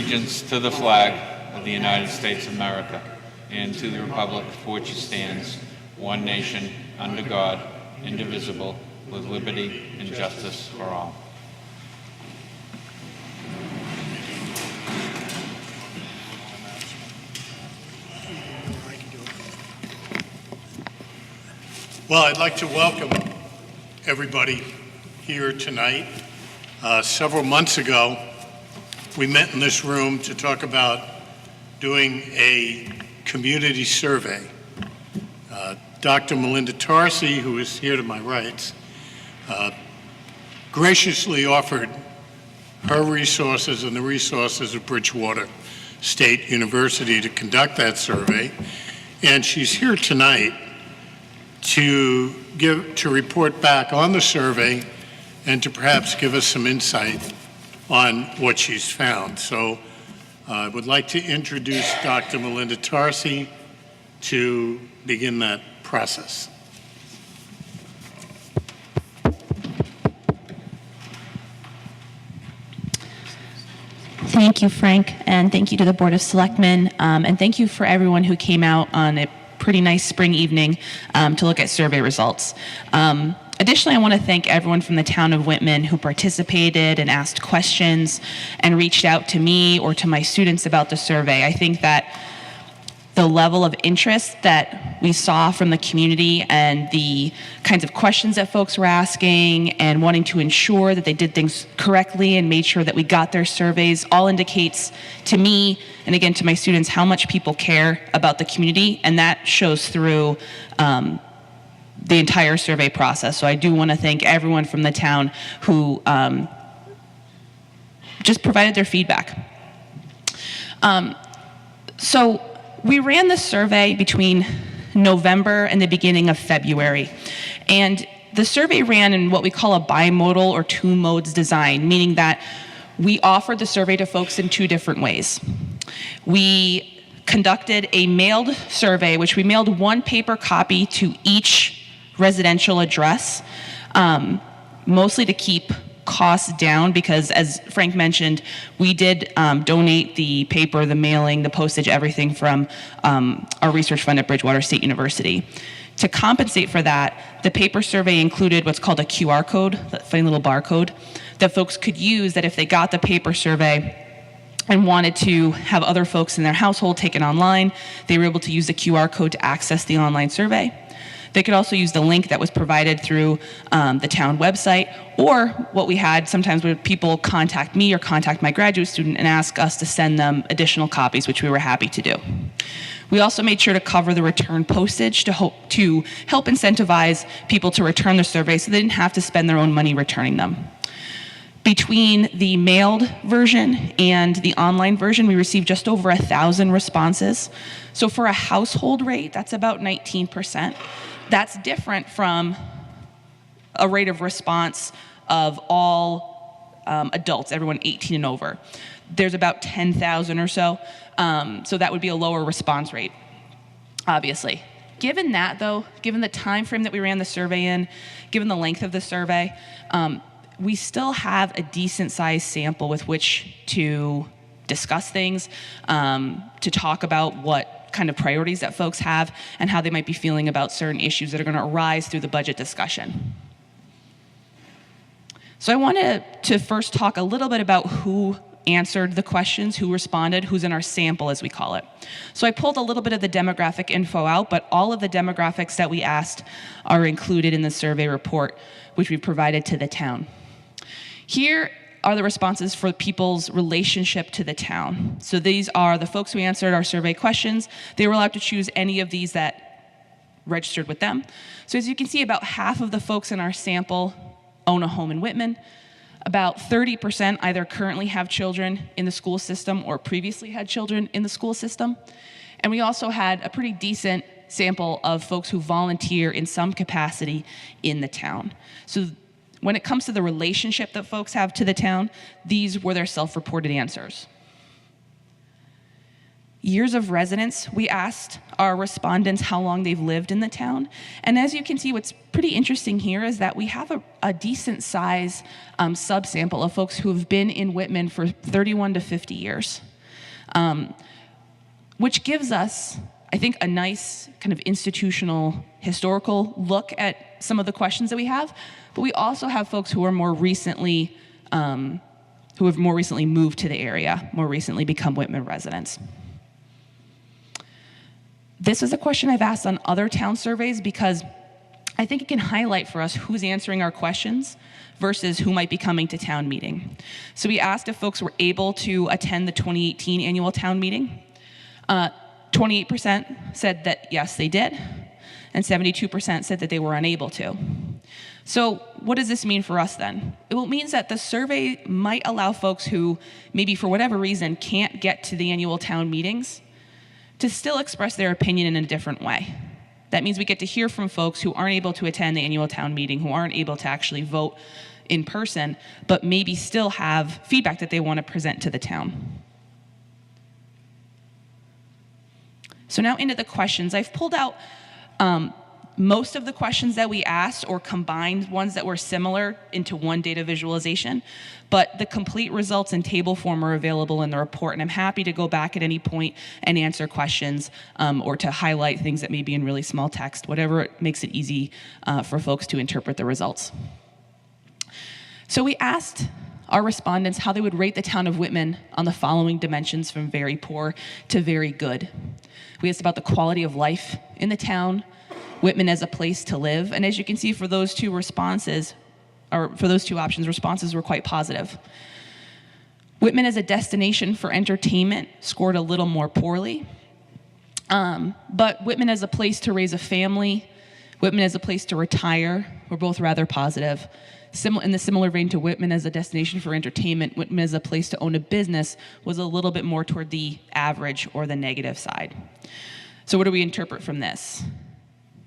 allegiance to the flag of the United States of America and to the republic for which it stands, one nation, under God, indivisible, with liberty and justice for all. Well, I'd like to welcome everybody here tonight. Several months ago, we met in this room to talk about doing a community survey. Dr. Melinda Tarsi, who is here to my right, graciously offered her resources and the resources of Bridgewater State University to conduct that survey, and she's here tonight to report back on the survey and to perhaps give us some insight on what she's found. So I would like to introduce Dr. Melinda Tarsi to begin that process. Thank you, Frank, and thank you to the Board of Selectmen, and thank you for everyone who came out on a pretty nice spring evening to look at survey results. Additionally, I want to thank everyone from the town of Whitman who participated and asked questions and reached out to me or to my students about the survey. I think that the level of interest that we saw from the community and the kinds of questions that folks were asking and wanting to ensure that they did things correctly and made sure that we got their surveys all indicates to me and again to my students how much people care about the community, and that shows through the entire survey process. So I do want to thank everyone from the town who just provided their feedback. So we ran the survey between November and the beginning of February. And the survey ran in what we call a bimodal or two modes design, meaning that we offered the survey to folks in two different ways. We conducted a mailed survey, which we mailed one paper copy to each residential address, mostly to keep costs down because, as Frank mentioned, we did donate the paper, the mailing, the postage, everything from our research fund at Bridgewater State University. To compensate for that, the paper survey included what's called a QR code, that funny little barcode, that folks could use that if they got the paper survey and wanted to have other folks in their household take it online, they were able to use the QR code to access the online survey. They could also use the link that was provided through the town website, or what we had sometimes where people contact me or contact my graduate student and ask us to send them additional copies, which we were happy to do. We also made sure to cover the return postage to help incentivize people to return the survey so they didn't have to spend their own money returning them. Between the mailed version and the online version, we received just over 1,000 responses. So for a household rate, that's about 19%. That's different from a rate of response of all adults, everyone 18 and over. There's about 10,000 or so, so that would be a lower response rate, obviously. Given that, though, given the time frame that we ran the survey in, given the length of the survey, we still have a decent-sized sample with which to discuss things, to talk about what kind of priorities that folks have and how they might be feeling about certain issues that are going to arise through the budget discussion. So I wanted to first talk a little bit about who answered the questions, who responded, who's in our sample, as we call it. So I pulled a little bit of the demographic info out, but all of the demographics that we asked are included in the survey report, which we provided to the town. Here are the responses for people's relationship to the town. So these are the folks who answered our survey questions. They were allowed to choose any of these that registered with them. So as you can see, about half of the folks in our sample own a home in Whitman. About 30% either currently have children in the school system or previously had children in the school system. And we also had a pretty decent sample of folks who volunteer in some capacity in the town. So when it comes to the relationship that folks have to the town, these were their self-reported answers. Years of residence, we asked our respondents how long they've lived in the town. And as you can see, what's pretty interesting here is that we have a decent size subsample of folks who have been in Whitman for 31 to 50 years. which gives us, I think, a nice kind of institutional historical look at some of the questions that we have. But we also have folks who are more recently, who have more recently moved to the area, more recently become Whitman residents. This is a question I've asked on other town surveys because I think it can highlight for us who's answering our questions versus who might be coming to town meeting. So we asked if folks were able to attend the 2018 annual town meeting. 28% said that yes, they did, and 72% said that they were unable to. So what does this mean for us then? It means that the survey might allow folks who maybe for whatever reason can't get to the annual town meetings to still express their opinion in a different way. That means we get to hear from folks who aren't able to attend the annual town meeting, who aren't able to actually vote in person, but maybe still have feedback that they want to present to the town. So now into the questions. I've pulled out most of the questions that we asked or combined ones that were similar into one data visualization, but the complete results in table form are available in the report, and I'm happy to go back at any point and answer questions or to highlight things that may be in really small text, whatever makes it easy for folks to interpret the results. So we asked our respondents how they would rate the town of Whitman on the following dimensions from very poor to very good. We asked about the quality of life in the town, Whitman as a place to live, and as you can see for those two responses, or for those two options, responses were quite positive. Whitman as a destination for entertainment scored a little more poorly, but Whitman as a place to raise a family, Whitman as a place to retire were both rather positive. In the similar vein to Whitman as a destination for entertainment, Whitman as a place to own a business was a little bit more toward the average or the negative side. So what do we interpret from this?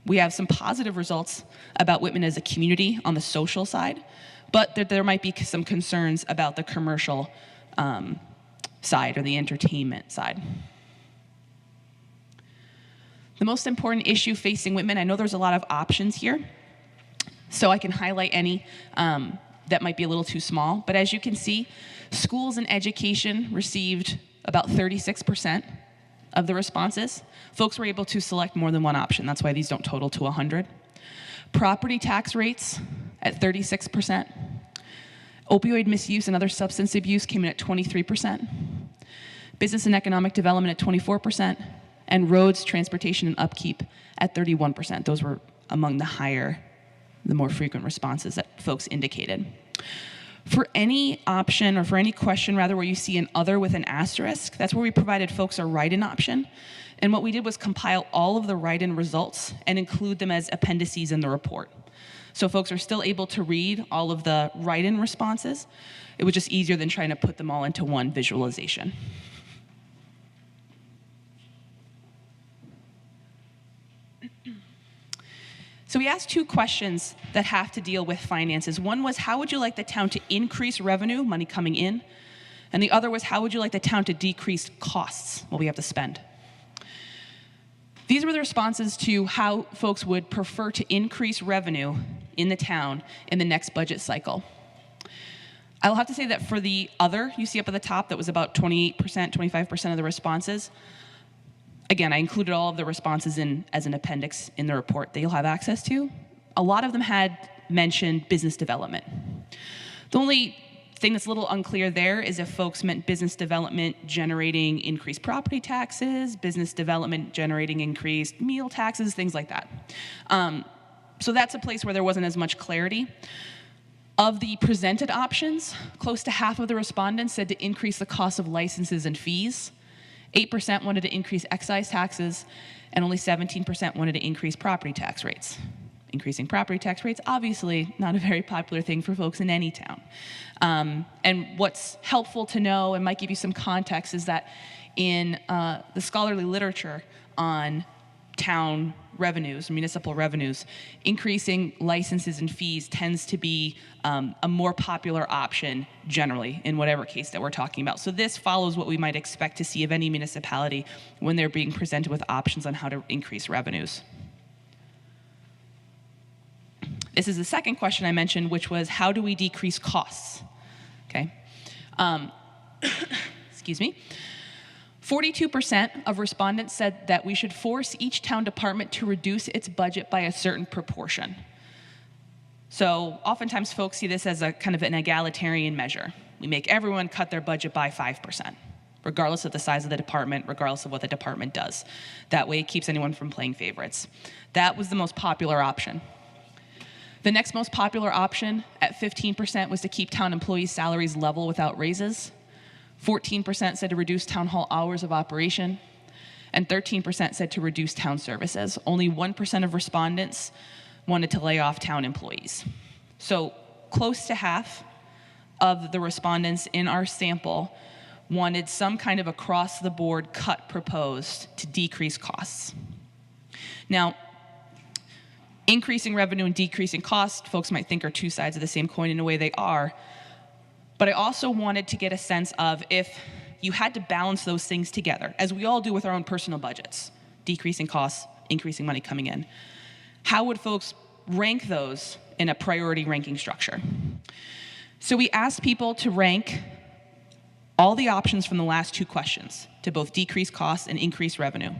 We have some positive results about Whitman as a community on the social side, but there might be some concerns about the commercial side or the entertainment side. The most important issue facing Whitman, I know there's a lot of options here, so I can highlight any that might be a little too small, but as you can see, schools and education received about 36% of the responses. Folks were able to select more than one option. That's why these don't total to 100. Property tax rates at 36%. Opioid misuse and other substance abuse came in at 23%. Business and economic development at 24%. And roads, transportation, and upkeep at 31%. Those were among the more frequent responses that folks indicated. For any option, or for any question rather, where you see an other with an asterisk, that's where we provided folks a write-in option. And what we did was compile all of the write-in results and include them as appendices in the report. So folks are still able to read all of the write-in responses. It was just easier than trying to put them all into one visualization. So we asked two questions that have to deal with finances. One was, how would you like the town to increase revenue, money coming in? And the other was, how would you like the town to decrease costs, what we have to spend? These were the responses to how folks would prefer to increase revenue in the town in the next budget cycle. I'll have to say that for the other, you see up at the top, that was about 28%, 25% of the responses. Again, I included all of the responses as an appendix in the report that you'll have access to. A lot of them had mentioned business development. The only thing that's a little unclear there is if folks meant business development generating increased property taxes, business development generating increased meal taxes, things like that. So that's a place where there wasn't as much clarity. Of the presented options, close to half of the respondents said to increase the cost of licenses and fees. 8% wanted to increase excise taxes, and only 17% wanted to increase property tax rates. Increasing property tax rates, obviously not a very popular thing for folks in any town. And what's helpful to know, and might give you some context, is that in the scholarly literature on town revenues, municipal revenues, increasing licenses and fees tends to be a more popular option generally in whatever case that we're talking about. So this follows what we might expect to see of any municipality when they're being presented with options on how to increase revenues. This is the second question I mentioned, which was, how do we decrease costs? Okay. Excuse me. 42% of respondents said that we should force each town department to reduce its budget by a certain proportion. So oftentimes folks see this as a kind of an egalitarian measure. We make everyone cut their budget by 5%, regardless of the size of the department, regardless of what the department does. That way it keeps anyone from playing favorites. That was the most popular option. The next most popular option at 15% was to keep town employees' salaries level without raises. 14% said to reduce town hall hours of operation, and 13% said to reduce town services. Only 1% of respondents wanted to lay off town employees. So close to half of the respondents in our sample wanted some kind of across-the-board cut proposed to decrease costs. Now, increasing revenue and decreasing cost, folks might think are two sides of the same coin. In a way they are. But I also wanted to get a sense of if you had to balance those things together, as we all do with our own personal budgets, decreasing costs, increasing money coming in, how would folks rank those in a priority ranking structure? So we asked people to rank all the options from the last two questions to both decrease costs and increase revenue.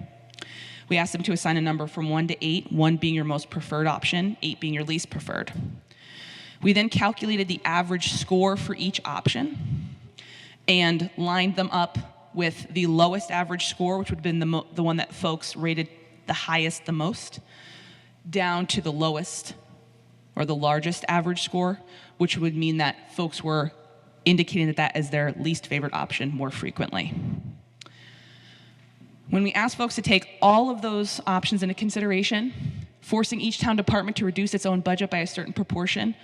We asked them to assign a number from 1 to 8, 1 being your most preferred option, 8 being your least preferred. We then calculated the average score for each option and lined them up with the lowest average score, which would have been the one that folks rated the highest the most, down to the lowest or the largest average score, which would mean that folks were indicating that as their least favorite option more frequently. When we asked folks to take all of those options into consideration, forcing each town department to reduce its own budget by a certain proportion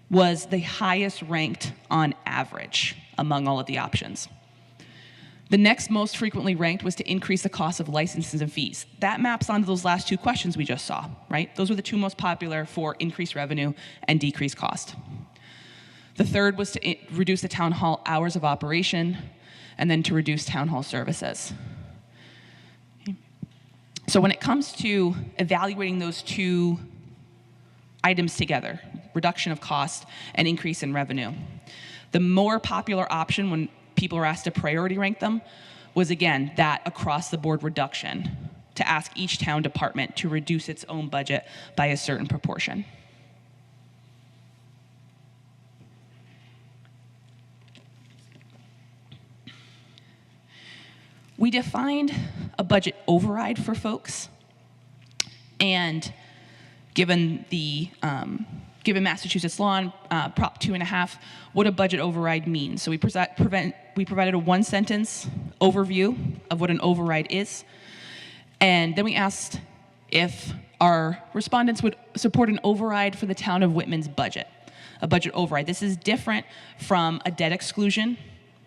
was the highest ranked on average among all of the options. The next most frequently ranked was to increase the cost of licenses and fees. That maps onto those last two questions we just saw, right? Those were the two most popular for increased revenue and decreased cost. The third was to reduce the town hall hours of operation and then to reduce town hall services. So when it comes to evaluating those two items together, reduction of cost and increase in revenue, the more popular option when people are asked to priority rank them was, again, that across-the-board reduction, to ask each town department to reduce its own budget by a certain proportion. We defined a budget override for folks, and given Massachusetts law and Prop 2.5, what a budget override means. So we provided a one-sentence overview of what an override is, and then we asked if our respondents would support an override for the town of Whitman's budget, a budget override. This is different from a debt exclusion,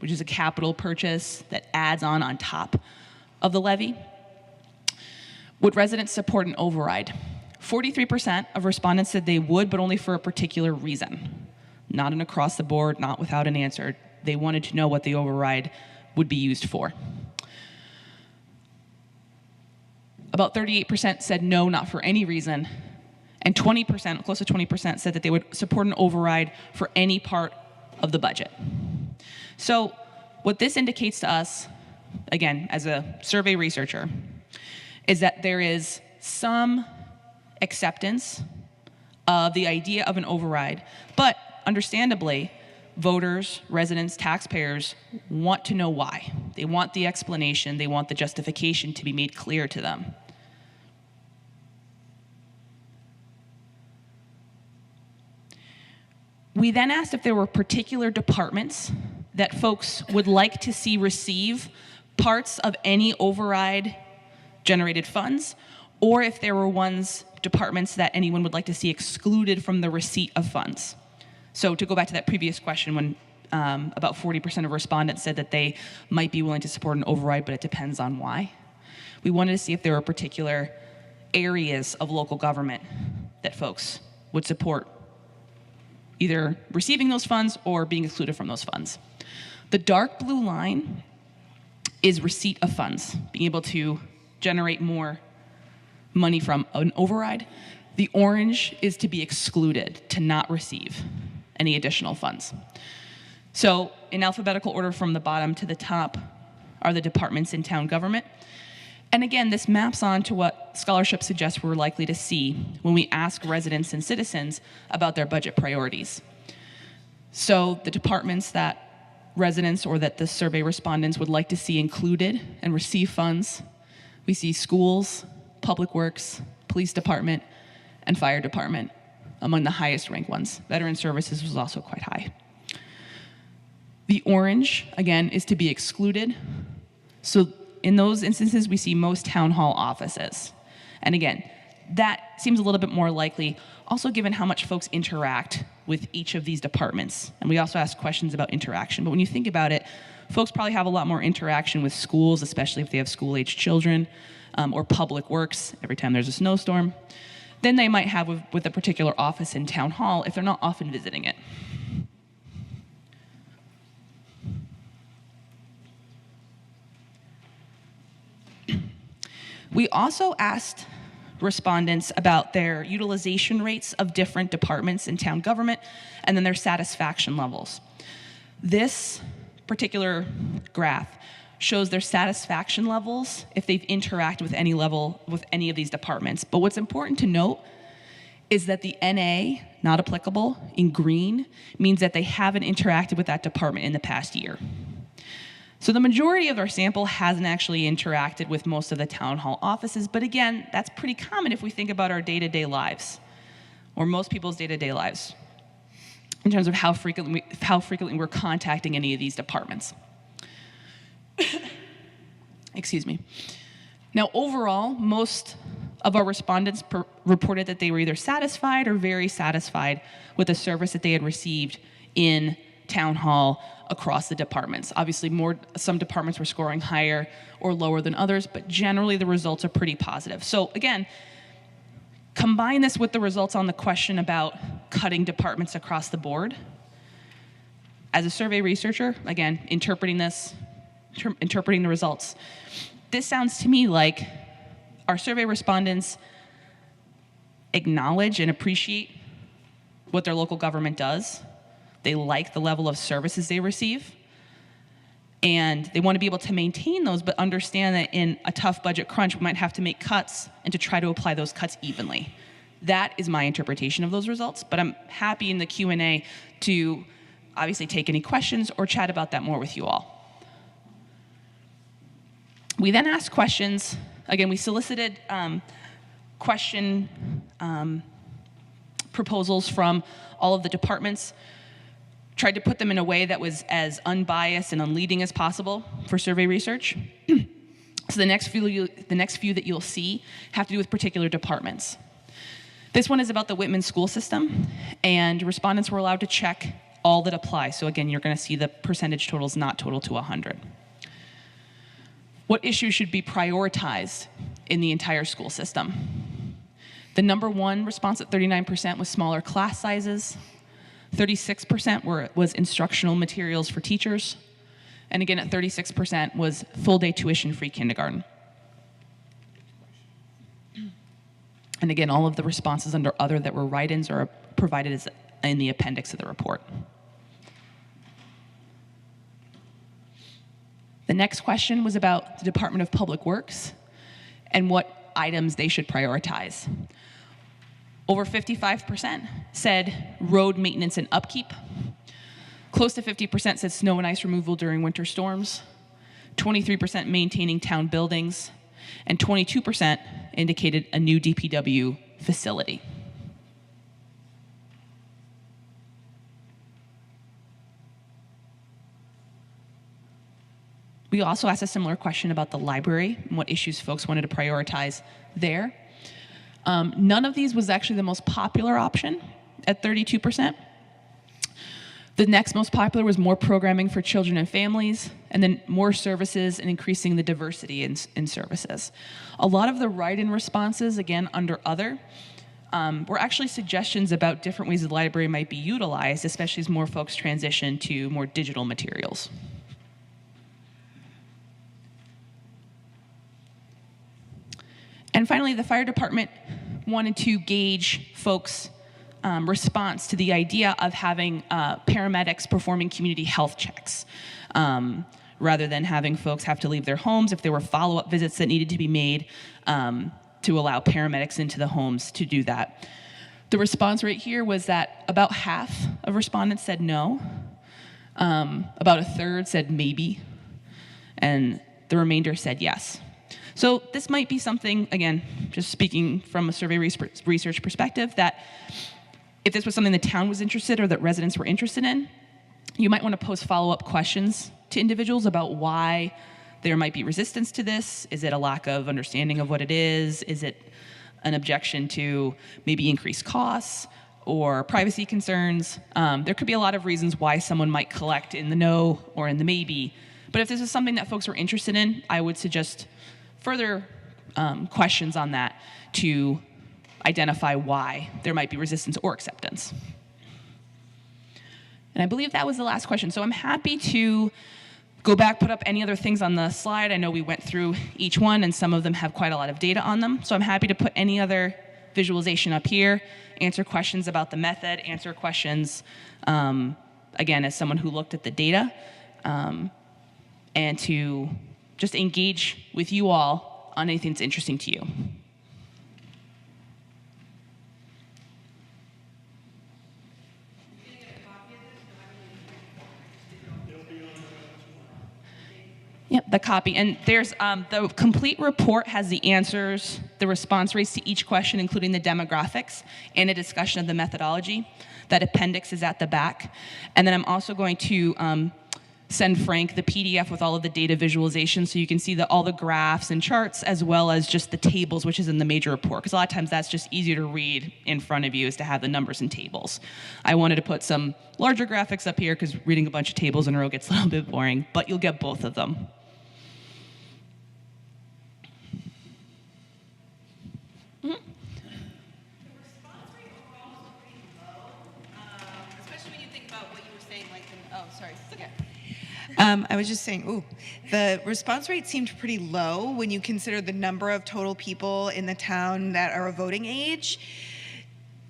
which is a capital purchase that adds on top of the levy. Would residents support an override? 43% of respondents said they would, but only for a particular reason. Not an across the board, not without an answer. They wanted to know what the override would be used for. About 38% said no, not for any reason. And 20%, close to 20%, said that they would support an override for any part of the budget. So what this indicates to us, again, as a survey researcher, is that there is some acceptance of the idea of an override, but understandably, voters, residents, taxpayers want to know why. They want the explanation, they want the justification to be made clear to them. We then asked if there were particular departments that folks would like to see receive parts of any override generated funds, or if there were departments that anyone would like to see excluded from the receipt of funds. So to go back to that previous question, when about 40% of respondents said that they might be willing to support an override, but it depends on why. We wanted to see if there were particular areas of local government that folks would support either receiving those funds or being excluded from those funds. The dark blue line is receipt of funds, being able to generate more money from an override. The orange is to be excluded, to not receive any additional funds. So in alphabetical order from the bottom to the top are the departments in town government. And again, this maps on to what scholarship suggests we're likely to see when we ask residents and citizens about their budget priorities. So the departments that residents or that the survey respondents would like to see included and receive funds, we see schools, public works, police department, and fire department among the highest ranked ones. Veteran services was also quite high. The orange, again, is to be excluded. So in those instances, we see most town hall offices. And again, that seems a little bit more likely, also given how much folks interact with each of these departments. And we also ask questions about interaction. But when you think about it, folks probably have a lot more interaction with schools, especially if they have school-aged children, or public works every time there's a snowstorm, than they might have with a particular office in town hall if they're not often visiting it. We also asked respondents about their utilization rates of different departments in town government and then their satisfaction levels. This particular graph shows their satisfaction levels if they've interacted with any level with any of these departments. But what's important to note is that the NA, not applicable, in green, means that they haven't interacted with that department in the past year. So the majority of our sample hasn't actually interacted with most of the town hall offices, but again, that's pretty common if we think about our day-to-day lives, or most people's day-to-day lives, in terms of how frequently we're contacting any of these departments. Excuse me. Now, overall, most of our respondents reported that they were either satisfied or very satisfied with the service that they had received in town hall across the departments. Obviously, some departments were scoring higher or lower than others, but generally the results are pretty positive. So again, combine this with the results on the question about cutting departments across the board. As a survey researcher, again, interpreting the results, this sounds to me like our survey respondents acknowledge and appreciate what their local government does. They like the level of services they receive, and they want to be able to maintain those, but understand that in a tough budget crunch, we might have to make cuts and to try to apply those cuts evenly. That is my interpretation of those results, but I'm happy in the Q&A to obviously take any questions or chat about that more with you all. We then asked questions. Again, we solicited question proposals from all of the departments, tried to put them in a way that was as unbiased and unleading as possible for survey research. So the next few that you'll see have to do with particular departments. This one is about the Whitman school system, and respondents were allowed to check all that apply. So again, you're going to see the percentage totals not total to 100. What issues should be prioritized in the entire school system? The number one response at 39% was smaller class sizes. 36% was instructional materials for teachers. And again, at 36% was full-day tuition-free kindergarten. And again, all of the responses under other that were write-ins are provided in the appendix of the report. The next question was about the Department of Public Works and what items they should prioritize. Over 55% said road maintenance and upkeep. Close to 50% said snow and ice removal during winter storms. 23% maintaining town buildings. And 22% indicated a new DPW facility. We also asked a similar question about the library and what issues folks wanted to prioritize there. None of these was actually the most popular option at 32%. The next most popular was more programming for children and families, and then more services and increasing the diversity in services. A lot of the write-in responses, again, under other, were actually suggestions about different ways the library might be utilized, especially as more folks transition to more digital materials. And finally, the fire department wanted to gauge folks' response to the idea of having paramedics performing community health checks. rather than having folks have to leave their homes if there were follow-up visits that needed to be made to allow paramedics into the homes to do that. The response rate here was that about half of respondents said no, about a third said maybe, and the remainder said yes. So this might be something, again, just speaking from a survey research perspective, that if this was something the town was interested or that residents were interested in, you might want to post follow-up questions to individuals about why there might be resistance to this. Is it a lack of understanding of what it is? Is it an objection to maybe increased costs or privacy concerns? There could be a lot of reasons why someone might collect in the no or in the maybe. But if this is something that folks are interested in, I would suggest further questions on that to identify why there might be resistance or acceptance. And I believe that was the last question. So I'm happy to go back, put up any other things on the slide. I know we went through each one, and some of them have quite a lot of data on them. So I'm happy to put any other visualization up here, answer questions about the method, answer questions, again, as someone who looked at the data, and to just engage with you all on anything that's interesting to you. Yep, the copy. And there's the complete report has the answers, the response rates to each question, including the demographics, and a discussion of the methodology. That appendix is at the back. And then I'm also going to send Frank the PDF with all of the data visualization so you can see all the graphs and charts as well as just the tables, which is in the major report. Because a lot of times that's just easier to read in front of you is to have the numbers and tables. I wanted to put some larger graphics up here because reading a bunch of tables in a row gets a little bit boring, but you'll get both of them. I was just saying, the response rate seemed pretty low when you consider the number of total people in the town that are of voting age.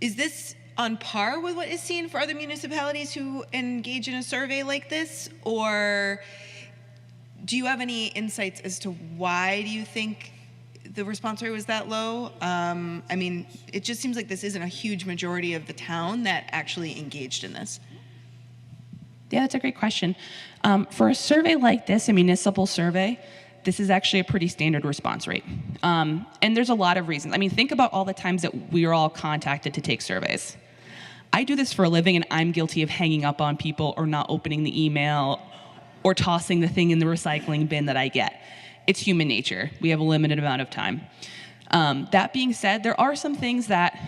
Is this on par with what is seen for other municipalities who engage in a survey like this? Or do you have any insights as to why do you think the response rate was that low? I mean, it just seems like this isn't a huge majority of the town that actually engaged in this. Yeah, that's a great question. For a survey like this, a municipal survey, this is actually a pretty standard response rate. And there's a lot of reasons. I mean, think about all the times that we are all contacted to take surveys. I do this for a living, and I'm guilty of hanging up on people or not opening the email or tossing the thing in the recycling bin that I get. It's human nature. We have a limited amount of time. That being said, there are some things that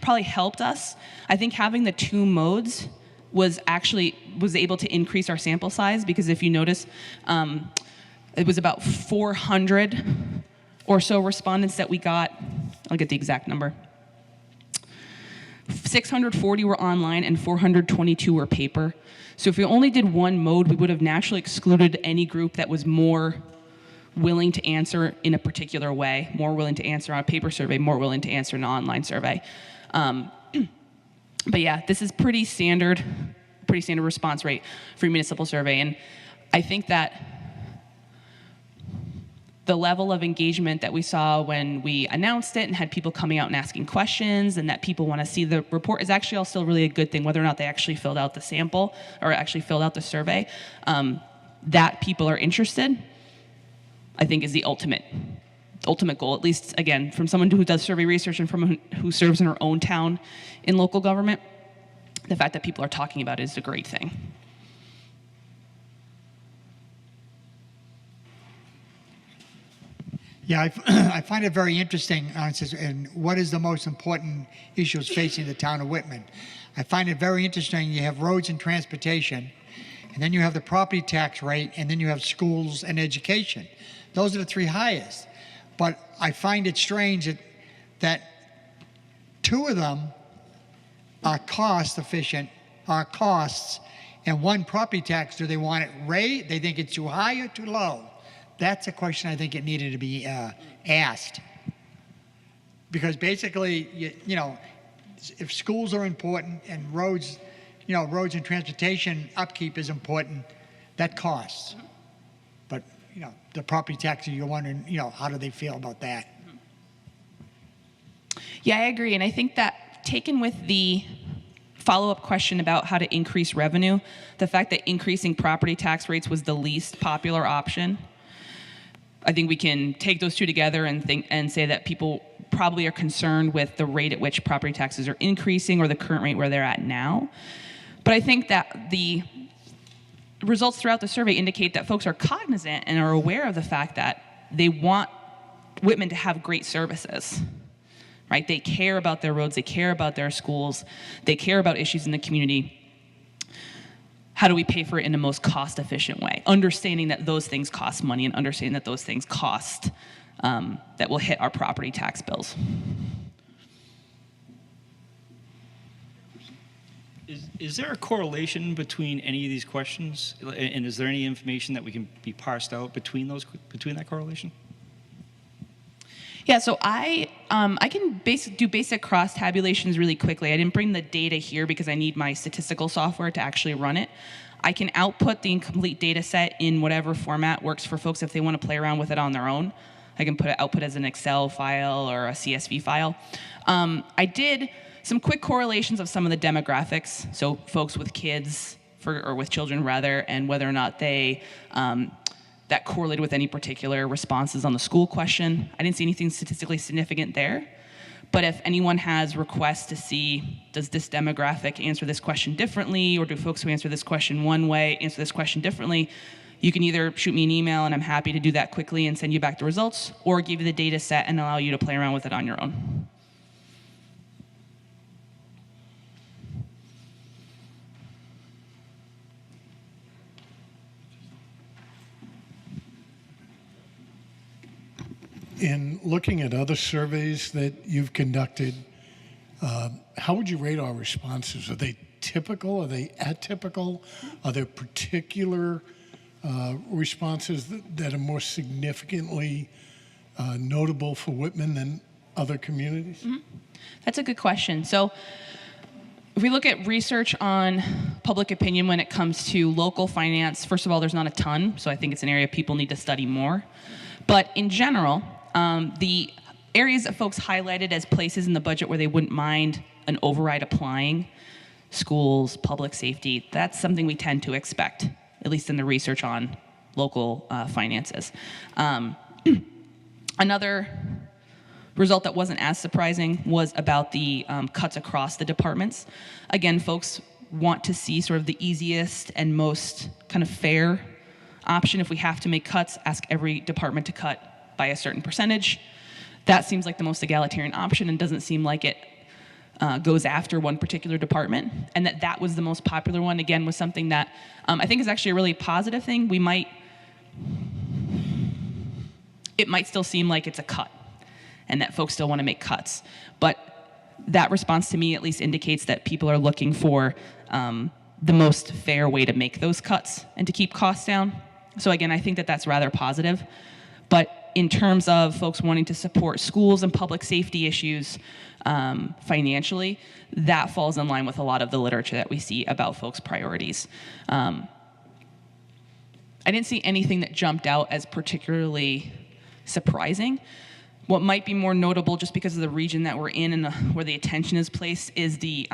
probably helped us. I think having the 2 modes was able to increase our sample size, because if you notice, it was about 400 or so respondents that we got. I'll get the exact number. 640 were online and 422 were paper. So if we only did one mode, we would have naturally excluded any group that was more willing to answer in a particular way, more willing to answer on a paper survey, more willing to answer in an online survey. But yeah, this is pretty standard response rate for a municipal survey. And I think that the level of engagement that we saw when we announced it and had people coming out and asking questions, and that people want to see the report, is actually all still really a good thing, whether or not they actually filled out the sample or actually filled out the survey. That people are interested, I think, is the ultimate goal, at least, again, from someone who does survey research and from who serves in her own town in local government. The fact that people are talking about it is a great thing. Yeah, I find it very interesting, and what is the most important issues facing the town of Whitman. I find it very interesting. You have roads and transportation, and then you have the property tax rate, and then you have schools and education. Those are the 3 highest. But I find it strange that 2 of them are cost efficient, are costs, and 1 property tax, do they want it raised? They think it's too high or too low? That's a question I think it needed to be asked. Because basically, you know, if schools are important and roads and transportation upkeep is important, that costs. the property tax, you're wondering, how do they feel about that? Yeah, I agree. And I think that taken with the follow-up question about how to increase revenue, the fact that increasing property tax rates was the least popular option, I think we can take those two together and say that people probably are concerned with the rate at which property taxes are increasing or the current rate where they're at now. But I think that the results throughout the survey indicate that folks are cognizant and are aware of the fact that they want Whitman to have great services, right? They care about their roads, they care about their schools, they care about issues in the community. How do we pay for it in the most cost-efficient way? Understanding that those things cost money and understanding that those things cost, that will hit our property tax bills. Is there a correlation between any of these questions? And is there any information that we can be parsed out between that correlation? Yeah, so I can do basic cross tabulations really quickly. I didn't bring the data here because I need my statistical software to actually run it. I can output the incomplete data set in whatever format works for folks if they want to play around with it on their own. I can output as an Excel file or a CSV file. I did some quick correlations of some of the demographics, so folks with kids, or with children rather, and whether or not they that correlated with any particular responses on the school question. I didn't see anything statistically significant there. But if anyone has requests to see, does this demographic answer this question differently, or do folks who answer this question one way answer this question differently, you can either shoot me an email, and I'm happy to do that quickly and send you back the results, or give you the data set and allow you to play around with it on your own. In looking at other surveys that you've conducted, how would you rate our responses? Are they typical? Are they atypical? Are there particular responses that are more significantly notable for Whitman than other communities? Mm-hmm. That's a good question. So if we look at research on public opinion when it comes to local finance, first of all, there's not a ton, so I think it's an area people need to study more. But in general, the areas that folks highlighted as places in the budget where they wouldn't mind an override applying, schools, public safety, that's something we tend to expect, at least in the research on local finances. Another result that wasn't as surprising was about the cuts across the departments. Again, folks want to see sort of the easiest and most kind of fair option. If we have to make cuts, ask every department to cut by a certain percentage. That seems like the most egalitarian option and doesn't seem like it goes after one particular department. And that was the most popular one, again, was something that I think is actually a really positive thing. It might still seem like it's a cut and that folks still want to make cuts. But that response to me at least indicates that people are looking for the most fair way to make those cuts and to keep costs down. So again, I think that that's rather positive. But in terms of folks wanting to support schools and public safety issues financially, that falls in line with a lot of the literature that we see about folks' priorities. I didn't see anything that jumped out as particularly surprising. What might be more notable, just because of the region that we're in and where the attention is placed, is the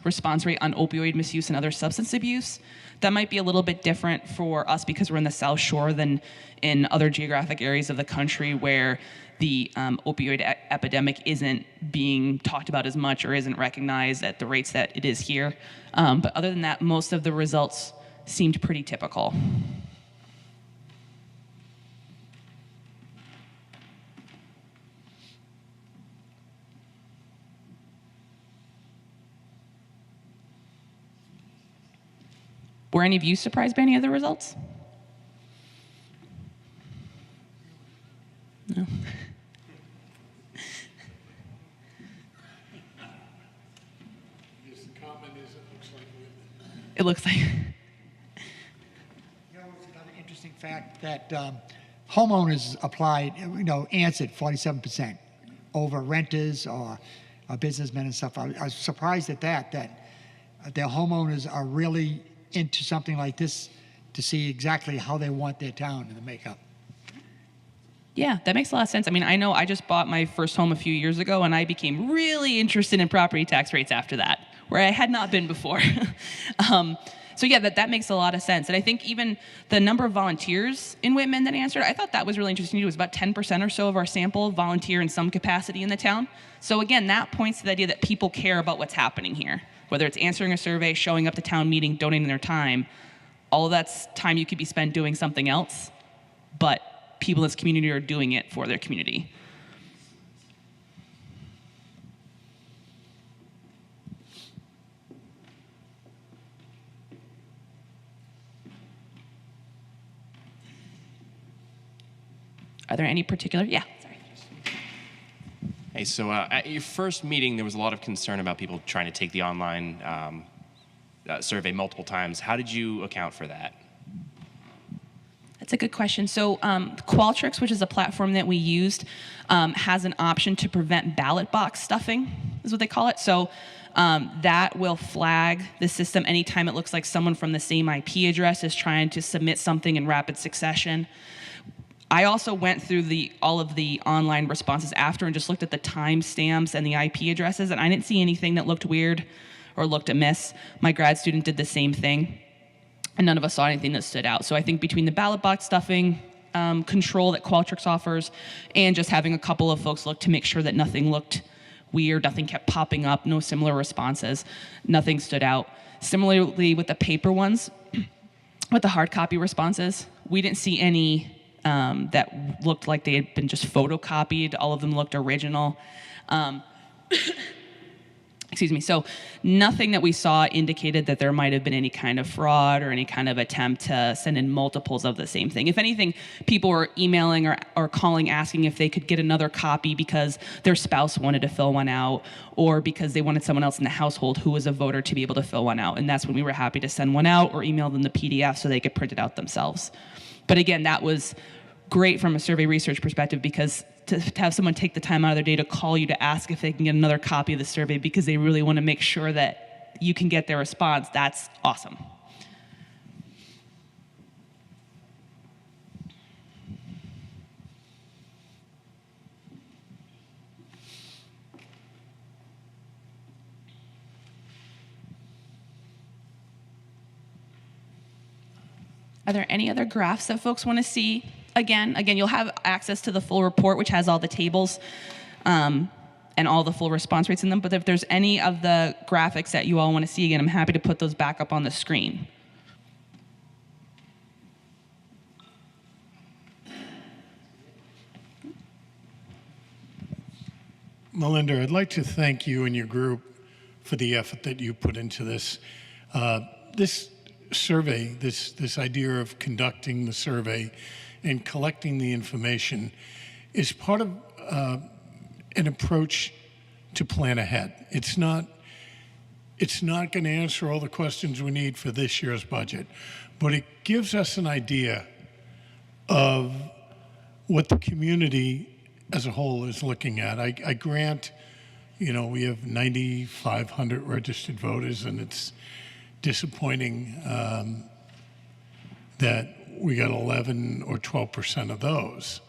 response rate on opioid misuse and other substance abuse. That might be a little bit different for us because we're in the South Shore than in other geographic areas of the country where the opioid epidemic isn't being talked about as much or isn't recognized at the rates that it is here. But other than that, most of the results seemed pretty typical. Were any of you surprised by any of the results? No. Yes, the comment is It looks like. It's another interesting fact that homeowners applied, answered 47% over renters or businessmen and stuff. I was surprised at that their homeowners are really into something like this to see exactly how they want their town to make up. Yeah, that makes a lot of sense. I mean, I know I just bought my first home a few years ago, and I became really interested in property tax rates after that, where I had not been before. So yeah, that makes a lot of sense. And I think even the number of volunteers in Whitman that answered, I thought that was really interesting. It was about 10% or so of our sample volunteer in some capacity in the town. So again, that points to the idea that people care about what's happening here. Whether it's answering a survey, showing up to town meeting, donating their time, all of that's time you could be spent doing something else, but people in this community are doing it for their community. Are there any particular? Yeah, sorry. Hey, so at your first meeting, there was a lot of concern about people trying to take the online survey multiple times. How did you account for that? That's a good question. So Qualtrics, which is a platform that we used, has an option to prevent ballot box stuffing, is what they call it. So that will flag the system anytime it looks like someone from the same IP address is trying to submit something in rapid succession. I also went through all of the online responses after and just looked at the timestamps and the IP addresses, and I didn't see anything that looked weird or looked amiss. My grad student did the same thing, and none of us saw anything that stood out. So I think between the ballot box stuffing control that Qualtrics offers and just having a couple of folks look to make sure that nothing looked weird, nothing kept popping up, no similar responses, nothing stood out. Similarly with the paper ones, with the hard copy responses, we didn't see any that looked like they had been just photocopied. All of them looked original. Excuse me. So nothing that we saw indicated that there might have been any kind of fraud or any kind of attempt to send in multiples of the same thing. If anything, people were emailing or calling asking if they could get another copy because their spouse wanted to fill one out or because they wanted someone else in the household who was a voter to be able to fill one out. And that's when we were happy to send one out or email them the PDF so they could print it out themselves. But again, that was great from a survey research perspective because to have someone take the time out of their day to call you to ask if they can get another copy of the survey because they really want to make sure that you can get their response, that's awesome. Are there any other graphs that folks want to see? Again, you'll have access to the full report, which has all the tables and all the full response rates in them. But if there's any of the graphics that you all want to see, again, I'm happy to put those back up on the screen. Melinda, I'd like to thank you and your group for the effort that you put into this. This survey, this idea of conducting the survey and collecting the information is part of an approach to plan ahead. It's not going to answer all the questions we need for this year's budget, but it gives us an idea of what the community as a whole is looking at. I grant, we have 9,500 registered voters, and it's disappointing that we got 11 or 12% of those.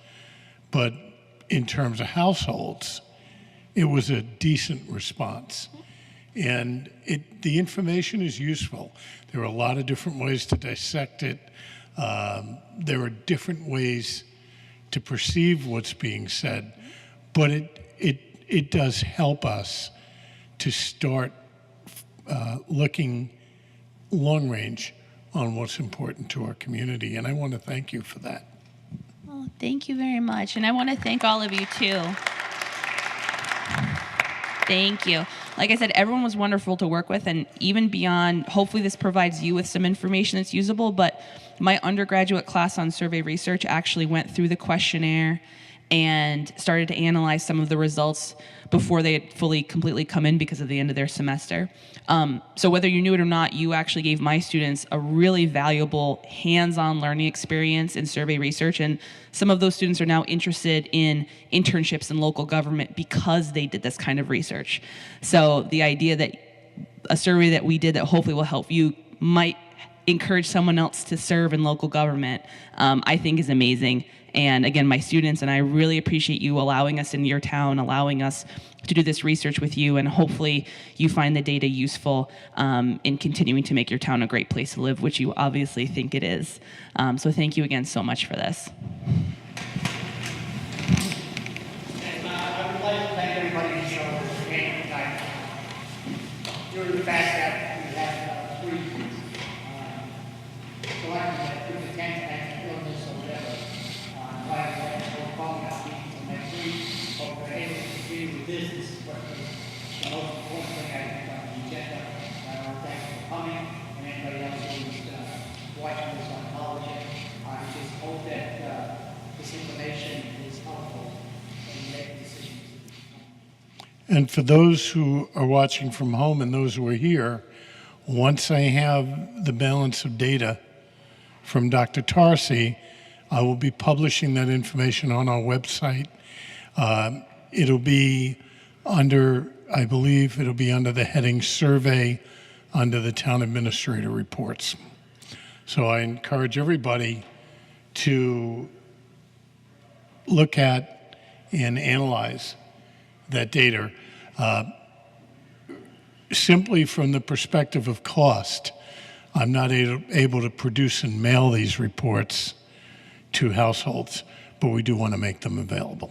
But in terms of households, it was a decent response. And the information is useful. There are a lot of different ways to dissect it. There are different ways to perceive what's being said, but it does help us to start looking long range on what's important to our community, and I want to thank you for that. Well, thank you very much, and I want to thank all of you too. Thank you. Like I said, everyone was wonderful to work with, and even beyond, hopefully this provides you with some information that's usable, but my undergraduate class on survey research actually went through the questionnaire and started to analyze some of the results before they had completely come in because of the end of their semester. So whether you knew it or not, you actually gave my students a really valuable hands-on learning experience in survey research, and some of those students are now interested in internships in local government because they did this kind of research. So the idea that a survey that we did that hopefully will help you might encourage someone else to serve in local government, I think is amazing. And again, my students and I really appreciate you allowing us in your town, allowing us to do this research with you, and hopefully you find the data useful in continuing to make your town a great place to live, which you obviously think it is. So thank you again so much for this. I would like to thank everybody who showed us for being tonight. Due to the fact that we have three selectmen that could attend tonight, illness or whatever, I'm glad that we're calling out meetings on next week, but we're able to continue with this. This is what the most important thing I think on the agenda. I want to thank you for coming, and anybody else who's watching this on television. I just hope that this information is helpful in making decisions. And for those who are watching from home and those who are here, once I have the balance of data from Dr. Tarsi, I will be publishing that information on our website. It'll be under, I believe it'll be under the heading Survey under the Town Administrator Reports. So I encourage everybody to look at and analyze that data. Simply from the perspective of cost, I'm not able to produce and mail these reports to households, but we do want to make them available.